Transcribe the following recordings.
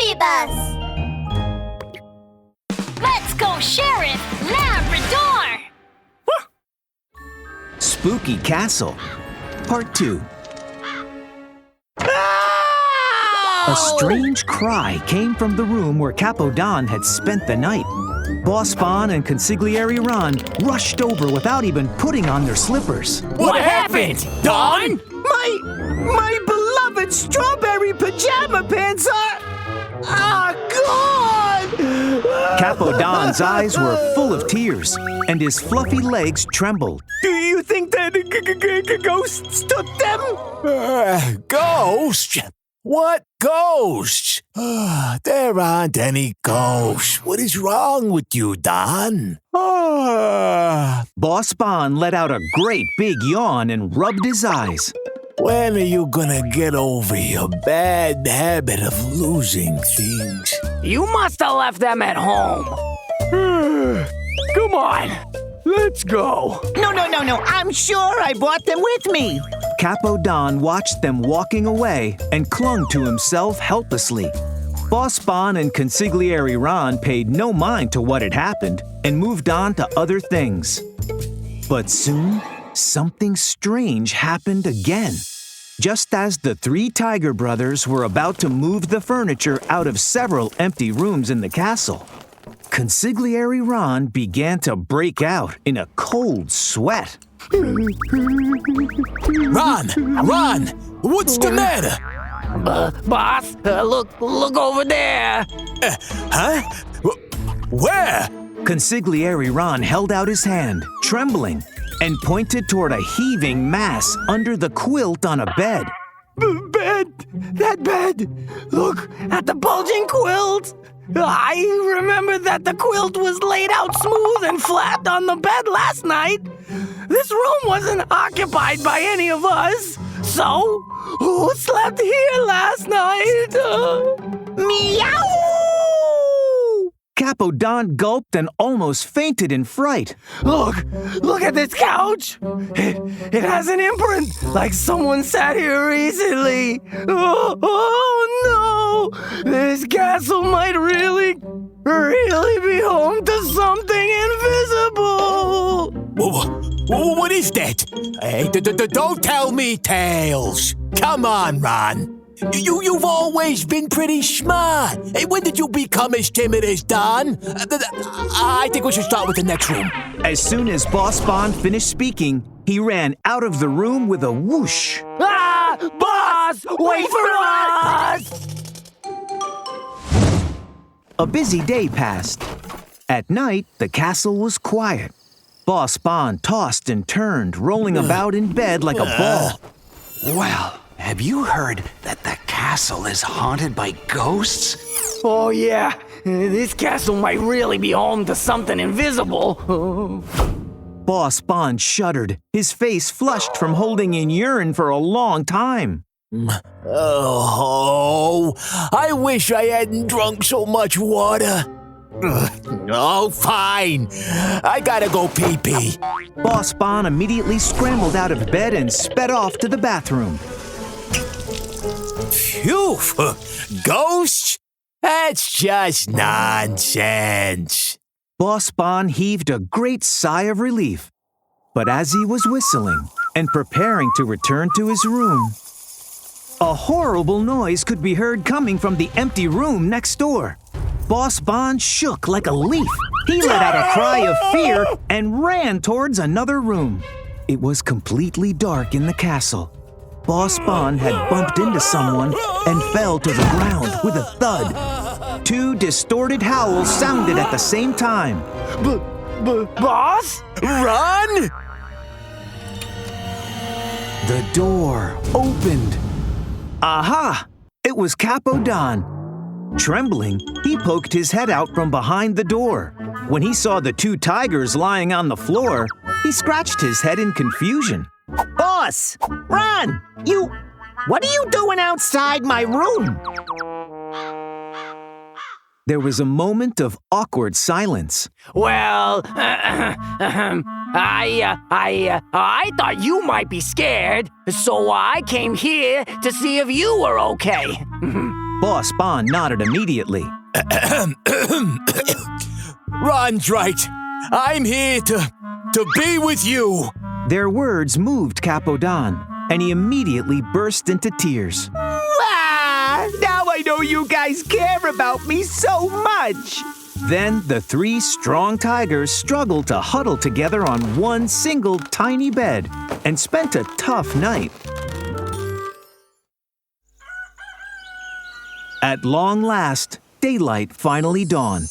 baby bus. Let's go, Sheriff Labrador! Spooky Castle, Part 2. A strange cry came from the room where Capo Don had spent the night. Boss Bon and Consigliere Ron rushed over without even putting on their slippers. What happened, Don? My beloved strawberry pajama pants are gone! Capo Don's eyes were full of tears, and his fluffy legs trembled. Do you think that ghosts took them? Ghosts? What ghosts? There aren't any ghosts. What is wrong with you, Don? Boss Bon let out a great big yawn and rubbed his eyes. When are you gonna get over your bad habit of losing things? You must have left them at home. Come on, let's go. No. I'm sure I brought them with me. Capo Don watched them walking away and clung to himself helplessly. Boss Bon and Consigliere Ron paid no mind to what had happened and moved on to other things. But soon, something strange happened again. Just as the three Tiger brothers were about to move the furniture out of several empty rooms in the castle, Consigliere Ron began to break out in a cold sweat. Ron! What's the matter? Boss, look over there. Huh? Where? Consigliere Ron held out his hand, trembling, and pointed toward a heaving mass under the quilt on a bed. That bed! Look at the bulging quilt! I remember that the quilt was laid out smooth and flat on the bed last night. This room wasn't occupied by any of us. So, who slept here last night? Meow! Capo Don gulped and almost fainted in fright. Look at this couch. It has an imprint, like someone sat here recently. Oh no! This castle might really be home to something invisible. What is that? Hey, don't tell me tales. Come on, Ron. You've always been pretty smart. Hey, when did you become as timid as Don? I think we should start with the next room. As soon as Boss Bon finished speaking, he ran out of the room with a whoosh. Boss, wait for us! A busy day passed. At night, the castle was quiet. Boss Bon tossed and turned, rolling about in bed like a ball. Well, have you heard that the castle is haunted by ghosts? Oh yeah, this castle might really be home to something invisible. Boss Bon shuddered, his face flushed from holding in urine for a long time. Oh, I wish I hadn't drunk so much water. Oh, fine. I gotta go pee-pee. Boss Bon immediately scrambled out of bed and sped off to the bathroom. Phew! Ghosts? That's just nonsense. Boss Bon heaved a great sigh of relief. But as he was whistling and preparing to return to his room, a horrible noise could be heard coming from the empty room next door. Boss Bon shook like a leaf. He let out a cry of fear and ran towards another room. It was completely dark in the castle. Boss Bon had bumped into someone and fell to the ground with a thud. Two distorted howls sounded at the same time. Boss? Run! The door opened. Aha! It was Capo Don. Trembling, he poked his head out from behind the door. When he saw the two tigers lying on the floor, he scratched his head in confusion. Boss! Ron! What are you doing outside my room? There was a moment of awkward silence. Well, I thought you might be scared, so I came here to see if you were okay. Boss Bon nodded immediately. Ron's right. I'm here to be with you. Their words moved Capo Don, and he immediately burst into tears. Now I know you guys care about me so much. Then the three strong tigers struggled to huddle together on one single tiny bed and spent a tough night. At long last, daylight finally dawned.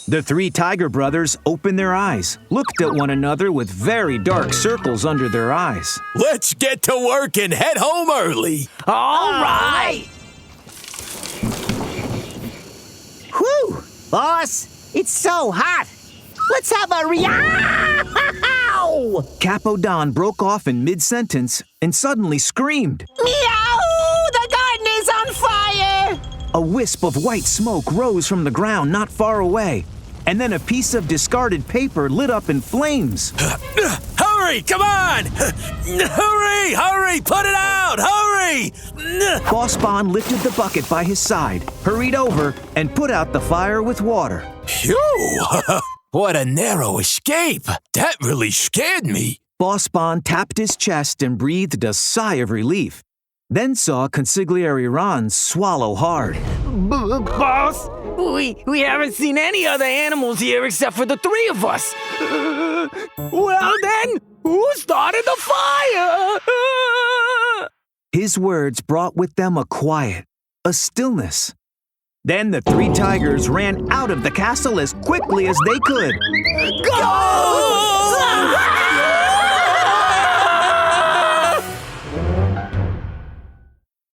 The three tiger brothers opened their eyes, looked at one another with very dark circles under their eyes. Let's get to work and head home early. All right. Whew! Boss, it's so hot. Let's have a meow! Capo Don broke off in mid-sentence and suddenly screamed. Meow! The garden is on fire! A wisp of white smoke rose from the ground not far away, and then a piece of discarded paper lit up in flames. Hurry, come on! Hurry, put it out, hurry! Boss Bon lifted the bucket by his side, hurried over, and put out the fire with water. Phew! What a narrow escape! That really scared me. Boss Bon tapped his chest and breathed a sigh of relief, then saw Consigliere Ron swallow hard. Boss, we haven't seen any other animals here except for the three of us. Well then, who started the fire? His words brought with them a quiet, a stillness. Then the three tigers ran out of the castle as quickly as they could. Go!